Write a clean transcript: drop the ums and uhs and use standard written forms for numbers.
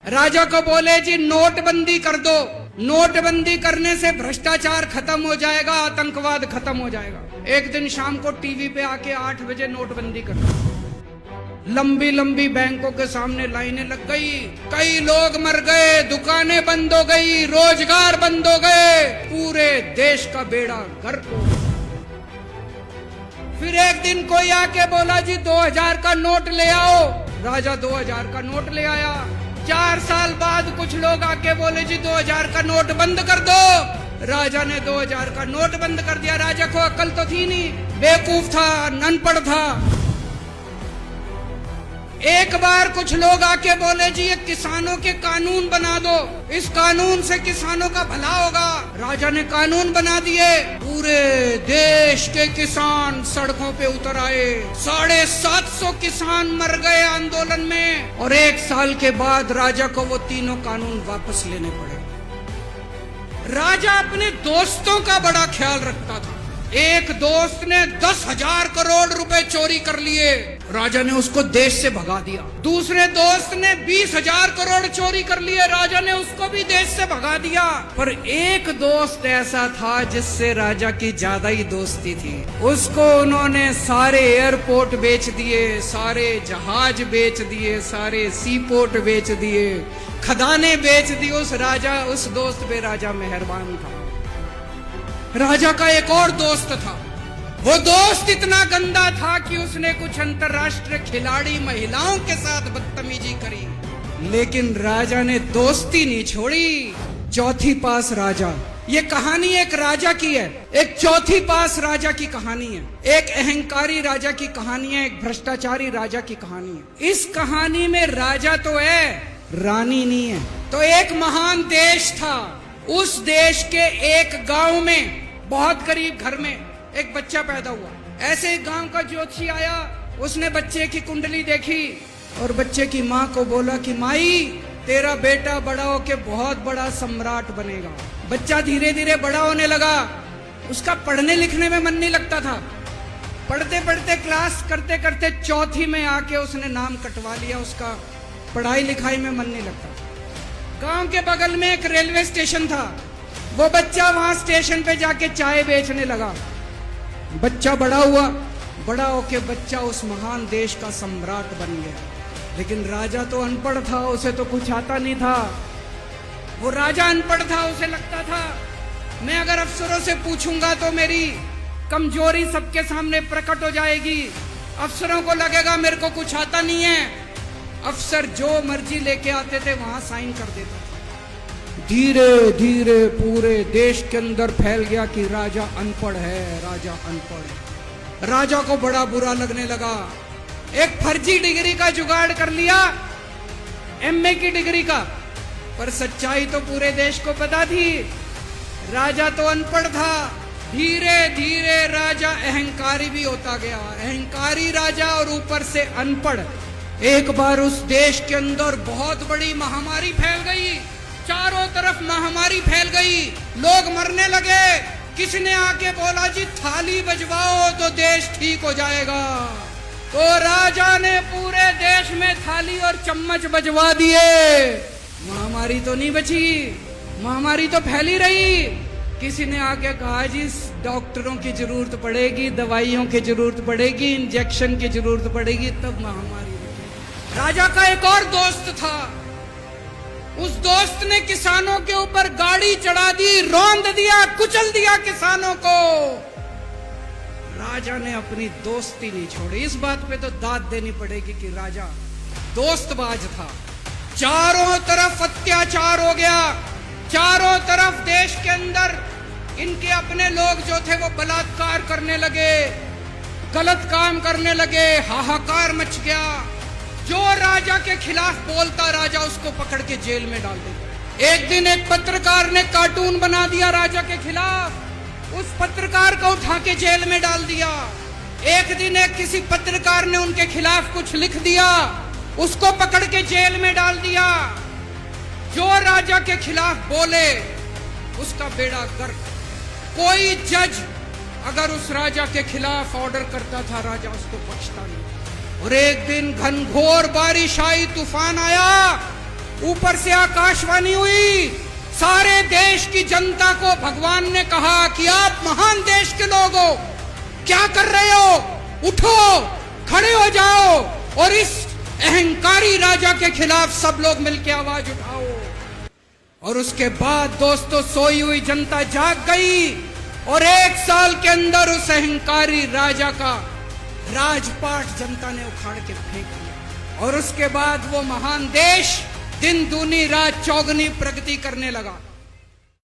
राजा को बोले जी नोटबंदी कर दो, नोटबंदी करने से भ्रष्टाचार खत्म हो जाएगा, आतंकवाद खत्म हो जाएगा। एक दिन शाम को टीवी पे आके 8 बजे नोटबंदी कर दी। लंबी लंबी बैंकों के सामने लाइनें लग गई, कई लोग मर गए, दुकानें बंद हो गई, रोजगार बंद हो गए, पूरे देश का बेड़ा गर्क हो गया। फिर एक दिन कोई आके बोला जी 2000 का नोट ले आओ। राजा 2000 का नोट ले आया। 4 साल बाद कुछ लोग आके बोले जी 2000 का नोट बंद कर दो। राजा ने 2000 का नोट बंद कर दिया। राजा को अक्ल तो थी नहीं, बेवकूफ था, अनपढ़ था। एक बार कुछ लोग आके बोले जी ये किसानों के कानून बना दो, इस कानून से किसानों का भला होगा। राजा ने कानून बना दिए, पूरे देश के किसान सड़कों पे उतर आए। 750 किसान मर गए आंदोलन में, और 1 साल के बाद राजा को वो तीनों कानून वापस लेने पड़े। राजा अपने दोस्तों का बड़ा ख्याल रखता था। एक दोस्त ने 10,000 करोड़ रुपए चोरी कर लिए, राजा ने उसको देश से भगा दिया। दूसरे दोस्त ने 20,000 करोड़ चोरी कर लिए, राजा ने उसको भी देश से भगा दिया। पर एक दोस्त ऐसा था जिससे राजा की ज्यादा ही दोस्ती थी। उसको उन्होंने सारे एयरपोर्ट बेच दिए, सारे जहाज बेच दिए, सारे सी पोर्ट बेच दिए, खदाने बेच दी। उस दोस्त पे राजा मेहरबान था। राजा का एक और दोस्त था। वो दोस्त इतना गंदा था कि उसने कुछ अंतरराष्ट्रीय खिलाड़ी महिलाओं के साथ बदतमीजी करी, लेकिन राजा ने दोस्ती नहीं छोड़ी। चौथी पास राजा, ये कहानी एक राजा की है, एक चौथी पास राजा की कहानी है, एक अहंकारी राजा की कहानी है, एक भ्रष्टाचारी राजा की कहानी है। इस कहानी में राजा तो है, रानी नहीं है। तो एक महान देश था। उस देश के एक गांव में, बहुत गरीब घर में एक बच्चा पैदा हुआ। ऐसे गांव का ज्योतिषी आया, उसने बच्चे की कुंडली देखी और बच्चे की माँ को बोला कि माई, तेरा बेटा बड़ा होके बहुत बड़ा सम्राट बनेगा। बच्चा धीरे धीरे बड़ा होने लगा। उसका पढ़ने लिखने में मन नहीं लगता था। पढ़ते पढ़ते क्लास करते करते चौथी में आके उसने नाम कटवा लिया। उसका पढ़ाई लिखाई में मन नहीं लगता। गांव के बगल में एक रेलवे स्टेशन था। वो बच्चा वहां स्टेशन पे जाके चाय बेचने लगा। बच्चा बड़ा हुआ, बड़ा होके बच्चा उस महान देश का सम्राट बन गया। लेकिन राजा तो अनपढ़ था, उसे तो कुछ आता नहीं था। वो राजा अनपढ़ था, उसे लगता था मैं अगर अफसरों से पूछूंगा तो मेरी कमजोरी सबके सामने प्रकट हो जाएगी। अफसरों को लगेगा मेरे को कुछ आता नहीं है। अफसर जो मर्जी लेके आते थे वहां साइन कर देता था। धीरे धीरे पूरे देश के अंदर फैल गया कि राजा अनपढ़ है, राजा अनपढ़ है। राजा को बड़ा बुरा लगने लगा। एक फर्जी डिग्री का जुगाड़ कर लिया, एमए की डिग्री का। पर सच्चाई तो पूरे देश को पता थी, राजा तो अनपढ़ था। धीरे धीरे राजा अहंकारी भी होता गया। अहंकारी राजा और ऊपर से अनपढ़। एक बार उस देश के अंदर बहुत बड़ी महामारी फैल गई। चारों तरफ महामारी फैल गई, लोग मरने लगे। किसी ने आके बोला जी थाली बजवाओ तो देश ठीक हो जाएगा। तो राजा ने पूरे देश में थाली और चम्मच बजवा दिए। महामारी तो नहीं बची, महामारी तो फैली रही। किसी ने आके कहा जी डॉक्टरों की जरूरत पड़ेगी, दवाइयों की जरूरत पड़ेगी, इंजेक्शन की जरूरत पड़ेगी, तब महामारी। राजा का एक और दोस्त था। उस दोस्त ने किसानों के ऊपर गाड़ी चढ़ा दी, रौंद दिया, कुचल दिया किसानों को। राजा ने अपनी दोस्ती नहीं छोड़ी। इस बात पे तो दाद देनी पड़ेगी कि राजा दोस्तबाज था। चारों तरफ अत्याचार हो गया। चारों तरफ देश के अंदर इनके अपने लोग जो थे वो बलात्कार करने लगे, गलत काम करने लगे, हाहाकार मच गया। जो राजा के खिलाफ बोलता, राजा उसको पकड़ के जेल में डाल देता। एक दिन एक पत्रकार ने कार्टून बना दिया राजा के खिलाफ, उस पत्रकार को उठा के जेल में डाल दिया। एक दिन एक किसी पत्रकार ने उनके खिलाफ कुछ लिख दिया, उसको पकड़ के जेल में डाल दिया। जो राजा के खिलाफ बोले उसका बेड़ा गर्क। कोई जज अगर उस राजा के खिलाफ ऑर्डर करता था, राजा उसको बख्शता नहीं। और एक दिन घनघोर बारिश आई, तूफान आया, ऊपर से आकाशवाणी हुई, सारे देश की जनता को भगवान ने कहा कि आप महान देश के लोग हो, क्या कर रहे हो, उठो, खड़े हो जाओ और इस अहंकारी राजा के खिलाफ सब लोग मिलकर आवाज उठाओ। और उसके बाद दोस्तों सोई हुई जनता जाग गई और 1 साल के अंदर उस अहंकारी राजा का राजपाट जनता ने उखाड़ के फेंक दिया। और उसके बाद वो महान देश दिन दूनी रात चौगुनी प्रगति करने लगा।